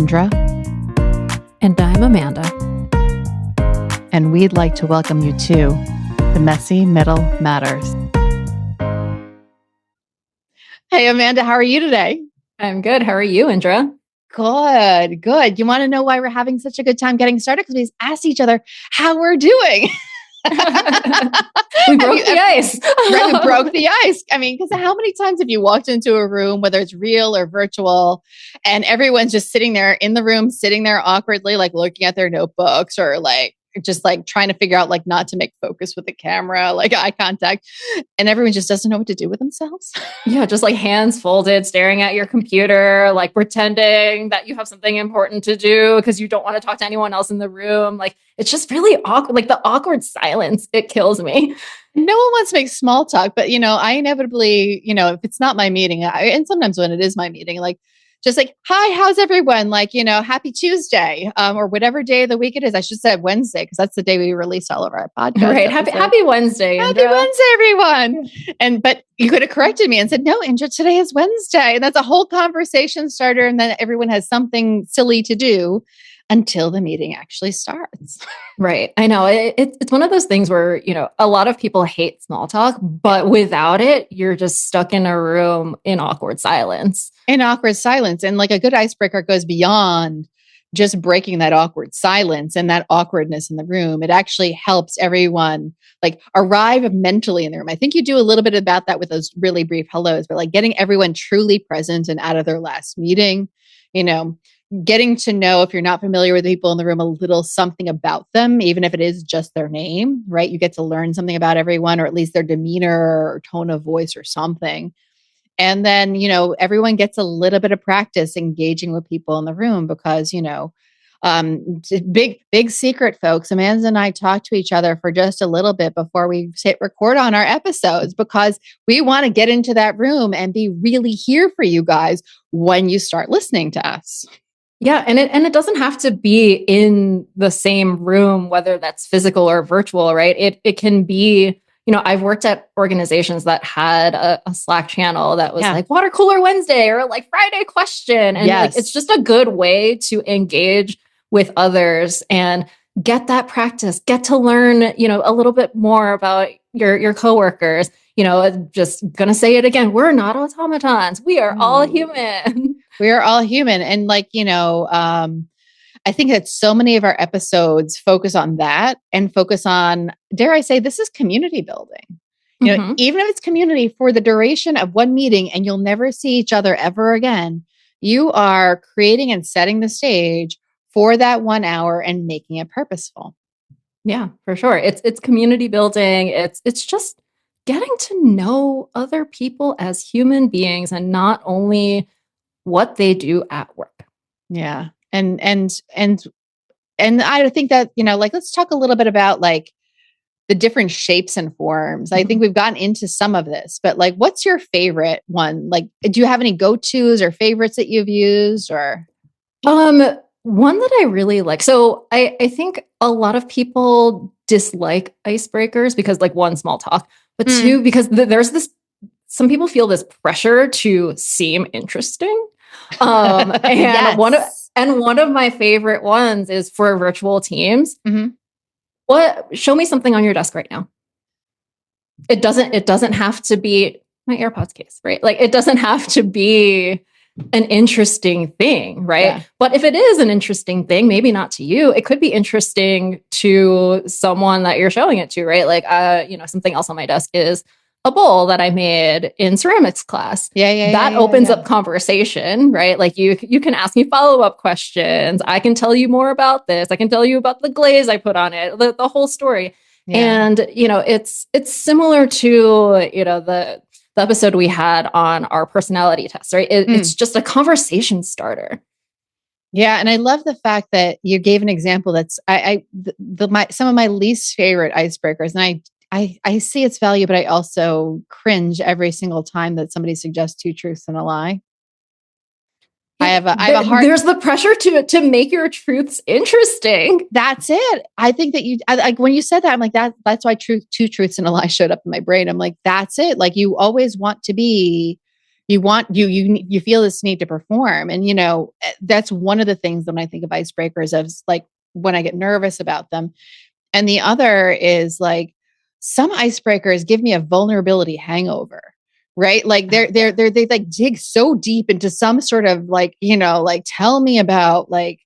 Indra. And I'm Amanda. And we'd like to welcome you to The Messy Middle Matters. Hey, Amanda, how are you today? I'm good. How are you, Indra? Good. You want to know why we're having such a good time getting started? Because we just asked each other how we're doing. We broke the ice. Right, we broke the ice. I mean, because how many times have you walked into a room, whether it's real or virtual, and everyone's just sitting there in the room, sitting there awkwardly, like looking at their notebooks or like just like trying to figure out like not to make focus with the camera, like eye contact, and everyone just doesn't know what to do with themselves. Yeah, just like hands folded, staring at your computer, like pretending that you have something important to do because you don't want to talk to anyone else in the room. Like it's just really awkward. Like the awkward silence, it kills me. No one wants to make small talk, but I inevitably, if it's not my meeting, and sometimes when it is my meeting, like just like, hi, how's everyone? Like, happy Tuesday, or whatever day of the week it is. I should say Wednesday, because that's the day we release all of our podcasts. Right. Happy Wednesday, Indra. Happy Wednesday, everyone. But you could have corrected me and said, no, Indra, today is Wednesday. And that's a whole conversation starter. And then everyone has something silly to do until the meeting actually starts. Right. I know. It's one of those things where, a lot of people hate small talk, but without it, you're just stuck in a room in awkward silence. And like a good icebreaker goes beyond just breaking that awkward silence and that awkwardness in the room. It actually helps everyone like arrive mentally in the room. I think you do a little bit about that with those really brief hellos, but like getting everyone truly present and out of their last meeting, getting to know, if you're not familiar with the people in the room, a little something about them, even if it is just their name, right? You get to learn something about everyone, or at least their demeanor or tone of voice or something. And then, everyone gets a little bit of practice engaging with people in the room because, big secret, folks. Amanda and I talk to each other for just a little bit before we hit record on our episodes because we want to get into that room and be really here for you guys when you start listening to us. Yeah. And it doesn't have to be in the same room, whether that's physical or virtual, right? It can be, I've worked at organizations that had a Slack channel that was like Water Cooler Wednesday or like Friday question. And like, it's just a good way to engage with others and get that practice, get to learn, a little bit more about your coworkers. Just gonna say it again. We're not automatons. We are all human. We are all human. And like, I think that so many of our episodes focus on that and focus on, dare I say, this is community building. Even if it's community for the duration of one meeting and you'll never see each other ever again, you are creating and setting the stage for that 1 hour and making it purposeful. Yeah, for sure. It's community building. It's just getting to know other people as human beings and not only what they do at work. Yeah. And I think that, like, let's talk a little bit about like the different shapes and forms. I think we've gotten into some of this, but like, what's your favorite one? Like, do you have any go-tos or favorites that you've used or? One that I really like. So I think a lot of people dislike icebreakers because like one, small talk, but two, because there's this, some people feel this pressure to seem interesting. And one of my favorite ones is for virtual teams. Show me something on your desk right now. It doesn't have to be my AirPods case, right? Like it doesn't have to be an interesting thing, right? Yeah. But if it is an interesting thing, maybe not to you, it could be interesting to someone that you're showing it to, right? Like, something else on my desk is a bowl that I made in ceramics class. That opens up conversation, right? Like you can ask me follow-up questions. I can tell you more about this. I can tell you about the glaze I put on it, the whole story. Yeah. And, it's similar to, the episode we had on our personality test, right? It's just a conversation starter. Yeah. And I love the fact that you gave an example that's some of my least favorite icebreakers. And I see its value, but I also cringe every single time that somebody suggests 2 truths and a lie. I have a hard. There's the pressure to make your truths interesting. That's it. I think that like when you said that, I'm like that's why 2 truths and a lie showed up in my brain. I'm like, that's it. Like you always want to be you feel this need to perform. And, that's one of the things that when I think of icebreakers of like when I get nervous about them. And the other is like some icebreakers give me a vulnerability hangover, right? Like they like dig so deep into some sort of like, like tell me about like,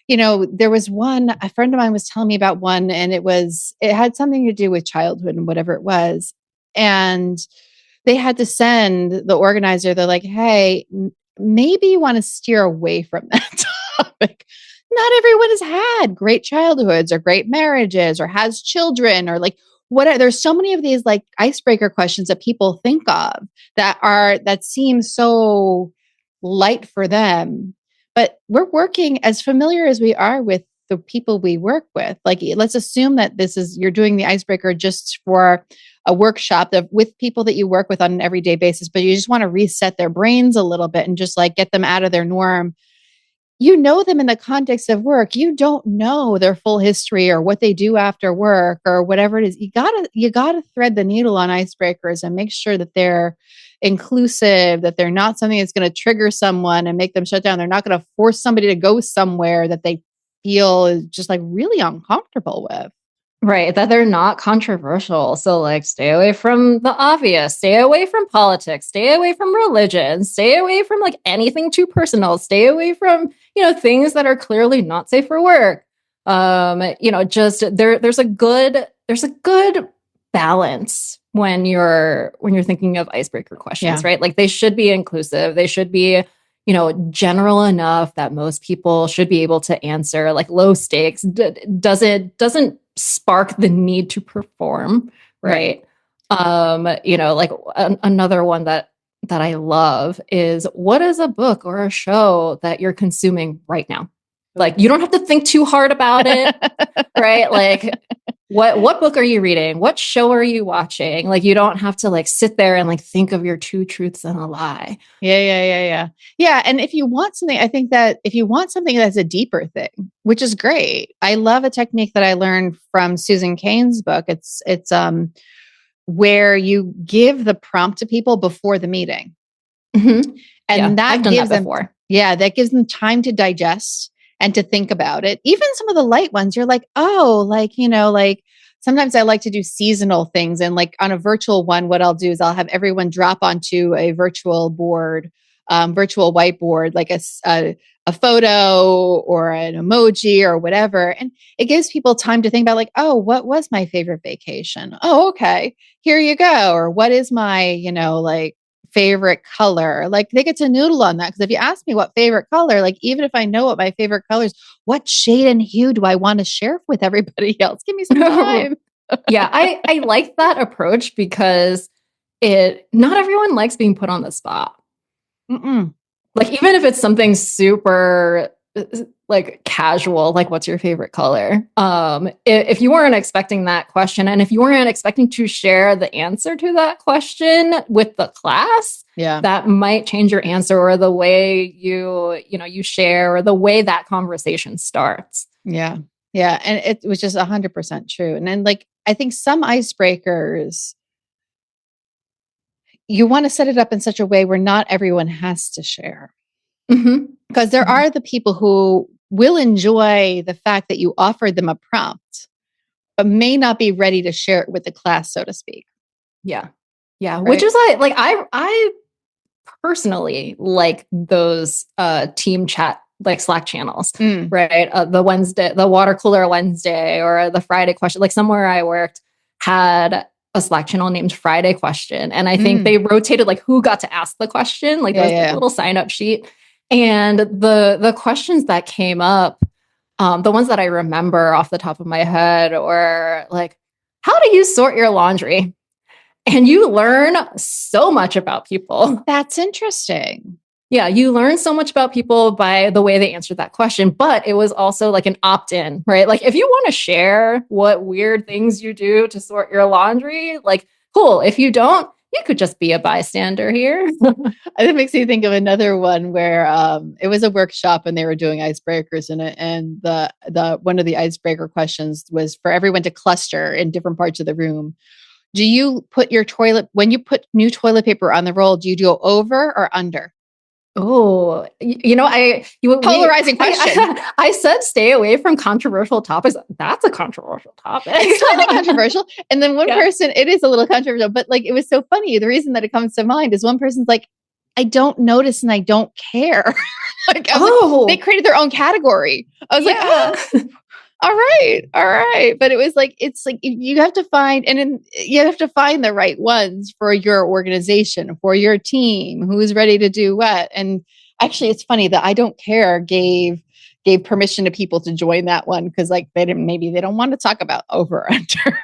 there was one, a friend of mine was telling me about one, and it had something to do with childhood and whatever it was. And they had to send the organizer, they're like, hey, maybe you want to steer away from that topic. Not everyone has had great childhoods or great marriages or has children or like what. There's so many of these like icebreaker questions that people think of that seem so light for them. But we're working as familiar as we are with the people we work with. Like, let's assume that you're doing the icebreaker just for a workshop with people that you work with on an everyday basis, but you just want to reset their brains a little bit and just like get them out of their norm. You know them in the context of work. You don't know their full history or what they do after work or whatever it is. You gotta thread the needle on icebreakers and make sure that they're inclusive, that they're not something that's going to trigger someone and make them shut down. They're not going to force somebody to go somewhere that they feel is just like really uncomfortable with. Right, that they're not controversial. So like stay away from the obvious, stay away from politics, stay away from religion, stay away from like anything too personal, stay away from, things that are clearly not safe for work. Just there's a good balance when you're thinking of icebreaker questions, right? Like they should be inclusive. They should be, general enough that most people should be able to answer, like low stakes, doesn't spark the need to perform, right? Another one that I love is, what is a book or a show that you're consuming right now? Like you don't have to think too hard about it, right? Like what book are you reading? What show are you watching? Like you don't have to like sit there and like think of your two truths and a lie. Yeah. And if you want something, I think that if you want something that's a deeper thing, which is great. I love a technique that I learned from Susan Cain's book. It's where you give the prompt to people before the meeting. Mm-hmm. And I've done that before. That gives them time to digest and to think about it. Even some of the light ones, you're like, oh, like, like sometimes I like to do seasonal things. And like on a virtual one, what I'll do is I'll have everyone drop onto a virtual whiteboard, like a photo or an emoji or whatever. And it gives people time to think about like, oh, what was my favorite vacation? Oh, okay, here you go. Or what is my, like favorite color? Like they get to noodle on that. Because if you ask me what favorite color, like even if I know what my favorite color is, what shade and hue do I want to share with everybody else? Give me some time. Yeah, I like that approach because not everyone likes being put on the spot. Mm-mm. Like even if it's something super like casual, like what's your favorite color? If you weren't expecting that question, and if you weren't expecting to share the answer to that question with the class, that might change your answer or the way you share or the way that conversation starts. Yeah. And it was just 100% true. And then like, I think some icebreakers, you want to set it up in such a way where not everyone has to share. Because there are the people who will enjoy the fact that you offered them a prompt, but may not be ready to share it with the class, so to speak. Yeah. Right? Which is like I personally like those team chat like Slack channels, right? The water cooler Wednesday or the Friday question. Like somewhere I worked had a Slack channel named Friday Question, and I think they rotated like who got to ask the question. Like there was a little sign up sheet. And the questions that came up, the ones that I remember off the top of my head were like, how do you sort your laundry? And you learn so much about people. That's interesting. Yeah, you learn so much about people by the way they answered that question, but it was also like an opt-in, right? Like if you want to share what weird things you do to sort your laundry, like cool. If you don't, you could just be a bystander here. It makes me think of another one where it was a workshop and they were doing icebreakers in it. And the one of the icebreaker questions was for everyone to cluster in different parts of the room. Do you put when you put new toilet paper on the roll, do you go over or under? Oh, Polarizing question. I said stay away from controversial topics. That's a controversial topic. It's totally controversial. And then one person, it is a little controversial, but like, it was so funny. The reason that it comes to mind is one person's like, I don't notice and I don't care. Like, they created their own category. I was like, oh, all right. But it was like, it's like, you have to find, you have to find the right ones for your organization, for your team, who's ready to do what. And actually, it's funny that I don't care gave permission to people to join that one because like maybe they don't want to talk about over or under.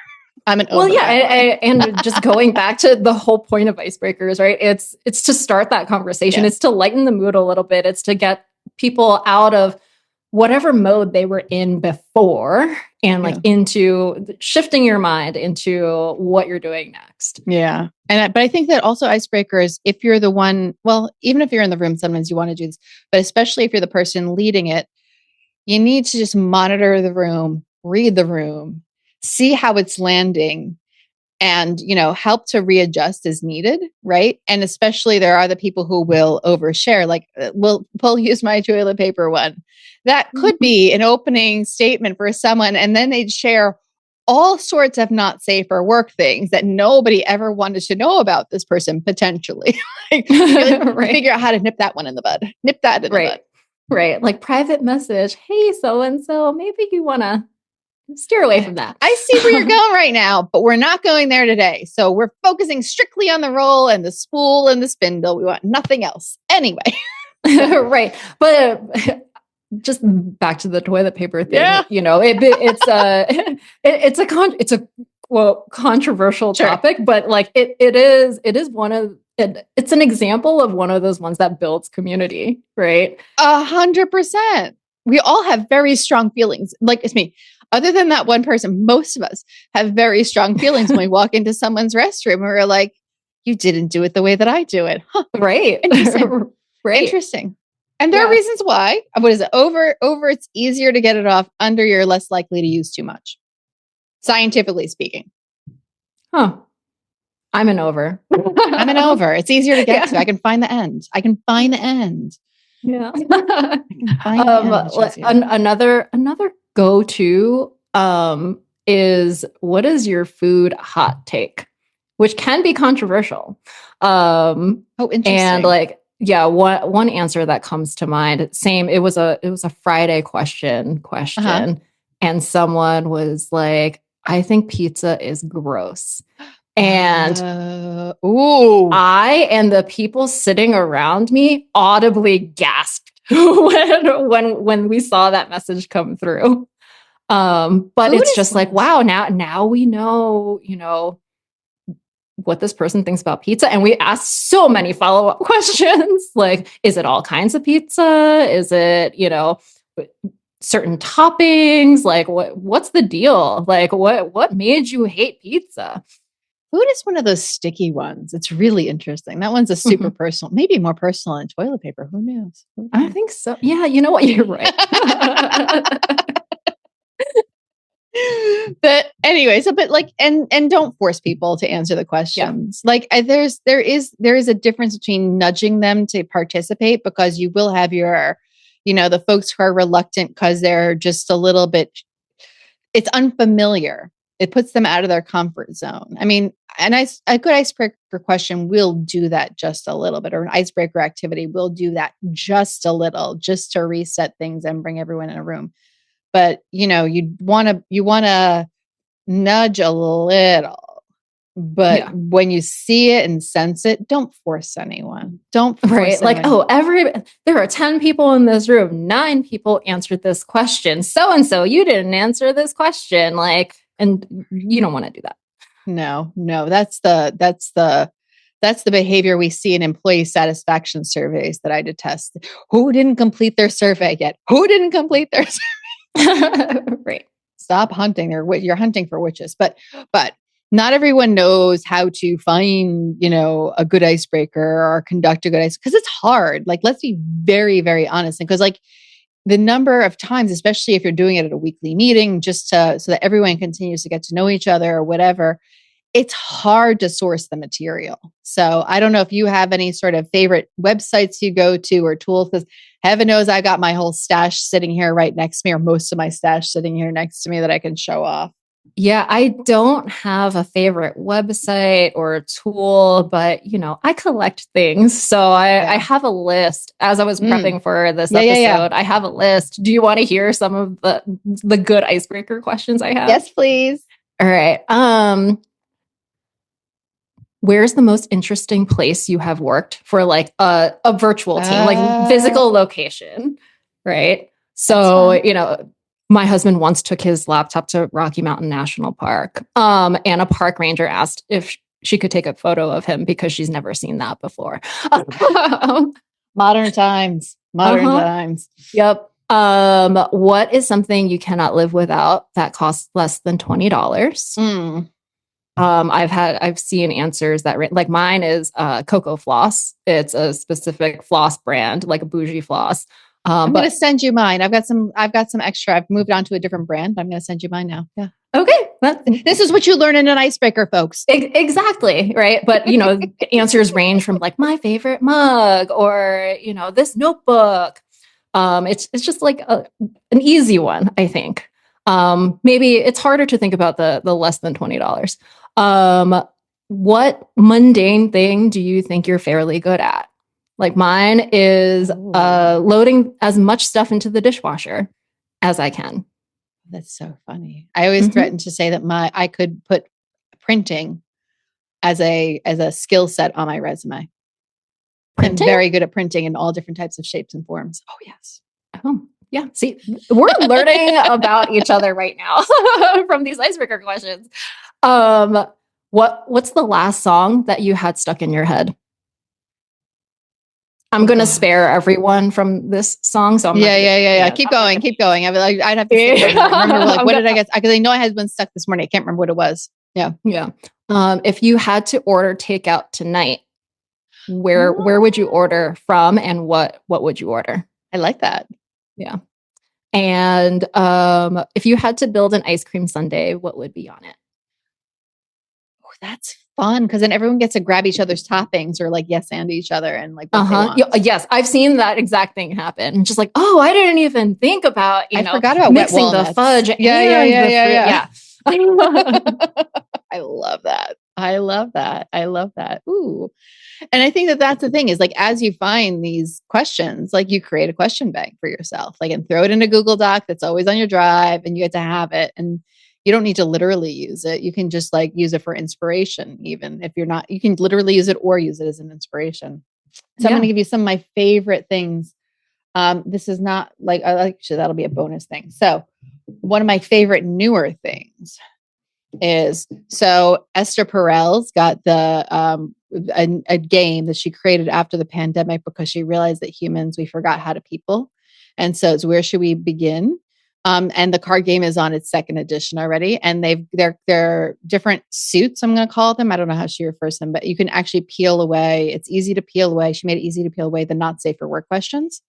I'm an over. Well, yeah, and just going back to the whole point of icebreakers, right? It's to start that conversation. It's to lighten the mood a little bit. It's to get people out of whatever mode they were in before and like into shifting your mind into what you're doing next. Yeah. But I think that also icebreakers, if you're the one, well, even if you're in the room, sometimes you want to do this, but especially if you're the person leading it, you need to just monitor the room, read the room, see how it's landing, and, help to readjust as needed. Right. And especially there are the people who will overshare, like we'll use my toilet paper one. That could be an opening statement for someone. And then they'd share all sorts of not safe for work things that nobody ever wanted to know about this person potentially. Figure out how to nip that one in the bud, nip that in the bud. Right. Like private message. Hey, so-and-so, maybe you want to steer away from that. I see where you're going right now, but we're not going there today. So we're focusing strictly on the roll and the spool and the spindle. We want nothing else. Anyway. Right. But just back to the toilet paper thing, it's a quote controversial topic, but like it is it's an example of one of those ones that builds community, right? 100%. We all have very strong feelings. Like it's me. Other than that one person, most of us have very strong feelings when we walk into someone's restroom and we're like, you didn't do it the way that I do it. Huh. Right. Interesting. Right. Interesting. And there are reasons why. What is it? Over, it's easier to get it off. Under, you're less likely to use too much. Scientifically speaking. Huh. I'm an over. I'm an over. It's easier to get to. I can find the end. Yeah. Another go-to is, what is your food hot take? Which can be controversial. Interesting. And like, one answer that comes to mind, it was a Friday question, and someone was like, I think pizza is gross. And I and the people sitting around me audibly gasped when we saw that message come through. But it's just like, wow, now we know, what this person thinks about pizza. And we asked so many follow-up questions. Like, is it all kinds of pizza? Is it, certain toppings? Like, what's the deal? Like, what made you hate pizza? Food is one of those sticky ones. It's really interesting. That one's a super personal, maybe more personal than toilet paper. Who knows? I think so. Yeah, you know what? You're right. But anyway, and don't force people to answer the questions. Yeah. Like there is a difference between nudging them to participate, because you will have your, the folks who are reluctant because they're just a little bit, it's unfamiliar. It puts them out of their comfort zone. I mean, a good icebreaker question will do that just a little bit, or an icebreaker activity will do that just a little, just to reset things and bring everyone in a room. But, you want to nudge a little, but when you see it and sense it, don't force anyone. Don't force anyone. Like, there are 10 people in this room. 9 people answered this question. So-and-so, you didn't answer this question. Like, and you don't want to do that. No, that's the behavior we see in employee satisfaction surveys that I detest. Who didn't complete their survey yet? Who didn't complete their survey? Right. Stop hunting. You're hunting for witches. But not everyone knows how to find, a good icebreaker or conduct a good icebreaker, because it's hard. Like, let's be very, very honest. Because like the number of times, especially if you're doing it at a weekly meeting, just so that everyone continues to get to know each other or whatever, it's hard to source the material. So I don't know if you have any sort of favorite websites you go to or tools, because heaven knows I got my whole stash sitting here right next to me, or most of my stash sitting here next to me that I can show off. Yeah, I don't have a favorite website or a tool, but I collect things. So I have a list. As I was prepping for this episode, I have a list. Do you want to hear some of the good icebreaker questions I have? Yes, please. All right. Where's the most interesting place you have worked for like a virtual team, like physical location, right? So, my husband once took his laptop to Rocky Mountain National Park, and a park ranger asked if she could take a photo of him because she's never seen that before. Modern times. Yep. What is something you cannot live without that costs less than $20? I've seen answers that like mine is Cocoa Floss. It's a specific floss brand, like a bougie floss. I'm going to send you mine. I've got some extra. I've moved on to a different brand, but I'm going to send you mine now. Yeah. Okay. This is what you learn in an icebreaker, folks. Exactly. Right. But, answers range from like my favorite mug or, this notebook. It's just like an easy one, I think. Maybe it's harder to think about the less than $20. What mundane thing do you think you're fairly good at? Like mine is loading as much stuff into the dishwasher as I can. That's so funny. I always threaten to say that I could put printing as a skill set on my resume. Printing? I'm very good at printing in all different types of shapes and forms. Oh, yes. Oh, yeah. See, we're learning about each other right now from these icebreaker questions. What's the last song that you had stuck in your head? I'm going to spare everyone from this song. So I'm Keep going. I'd have to remember what did I get? Because I know I had one stuck this morning. I can't remember what it was. Yeah. Yeah. If you had to order takeout tonight, where would you order from and what would you order? I like that. Yeah. And if you had to build an ice cream sundae, what would be on it? Oh, that's fun, because then everyone gets to grab each other's toppings or like yes and each other and like what they want. Yes, I've seen that exact thing happen. Just like, oh, I didn't even think about I forgot about mixing the fudge. Yeah. I love that. Ooh. And I think that that's the thing is like, as you find these questions, like you create a question bank for yourself, like, and throw it in a Google Doc that's always on your drive and you get to have it. And you don't need to literally use it. You can just like use it for inspiration. Even if you're not, you can literally use it or use it as an inspiration. So I'm going to give you some of my favorite things. This is not like, actually that'll be a bonus thing. So one of my favorite newer things is, so Esther Perel's got a game that she created after the pandemic because she realized that humans, we forgot how to people. And so it's Where Should We Begin? And the card game is on its second edition already. And they're different suits, I'm going to call them. I don't know how she refers to them, but you can actually peel away. It's easy to peel away. She made it easy to peel away the not safe for work questions.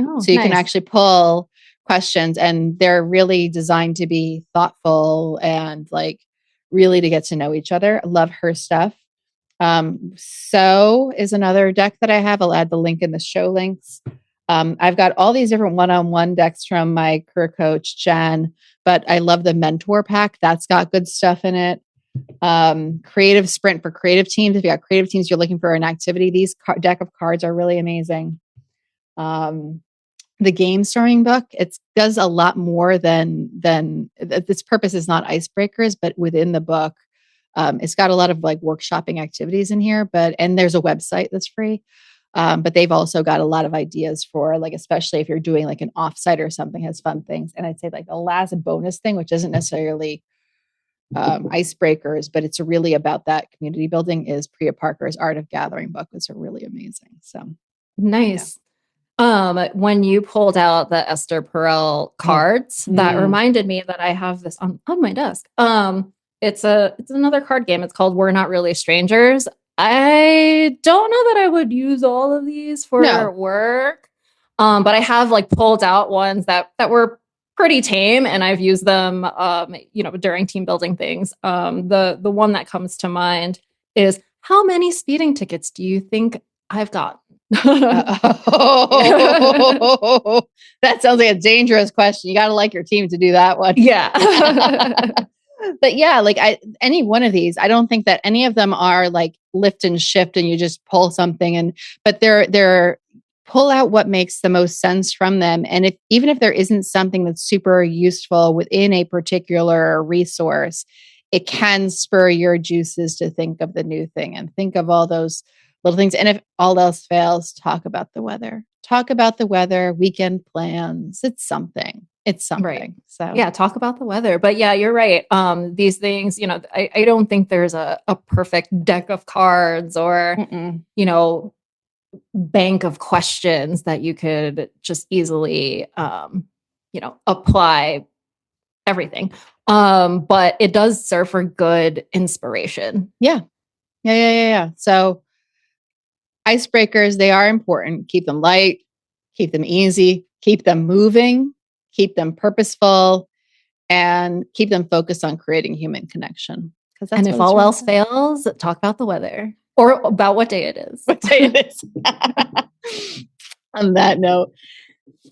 Oh, so you can actually pull questions, and they're really designed to be thoughtful and like really to get to know each other. I love her stuff. So is another deck that I have. I'll add the link in the show links. I've got all these different one-on-one decks from my career coach, Jen, but I love the mentor pack. That's got good stuff in it. Creative sprint for creative teams. If you got creative teams, you're looking for an activity. These deck of cards are really amazing. The game storing book, it does a lot more than its purpose is not icebreakers, but within the book, it's got a lot of like workshopping activities in here, and there's a website that's free. But they've also got a lot of ideas for like, especially if you're doing like an offsite or something, has fun things. And I'd say like the last bonus thing, which isn't necessarily icebreakers, but it's really about that community building, is Priya Parker's Art of Gathering book. It's really amazing. So nice. Yeah. When you pulled out the Esther Perel cards, that reminded me that I have this on my desk. It's another card game. It's called We're Not Really Strangers. I don't know that I would use all of these for work. But I have like pulled out ones that were pretty tame, and I've used them, during team building things. The one that comes to mind is, how many speeding tickets do you think I've got? Oh, that sounds like a dangerous question. You got to like your team to do that one. Yeah. But yeah, like any one of these, I don't think that any of them are like lift and shift and you just pull something but they're pull out what makes the most sense from them. And even if there isn't something that's super useful within a particular resource, it can spur your juices to think of the new thing and think of all those little things. And if all else fails, talk about the weather. Talk about the weather, weekend plans. It's something. It's something. Right. So yeah, talk about the weather. But yeah, you're right. These things, I don't think there's a perfect deck of cards or, bank of questions that you could just easily, apply everything. But it does serve for good inspiration. Yeah. So icebreakers, they are important. Keep them light, keep them easy, keep them moving, keep them purposeful, and keep them focused on creating human connection. And if all else fails, talk about the weather or about what day it is. What day it is. On that note,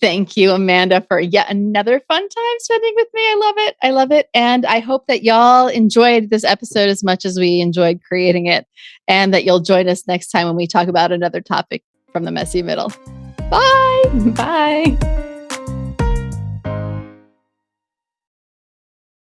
thank you, Amanda, for yet another fun time spending with me. I love it. And I hope that y'all enjoyed this episode as much as we enjoyed creating it, and that you'll join us next time when we talk about another topic from the messy middle. Bye. Bye.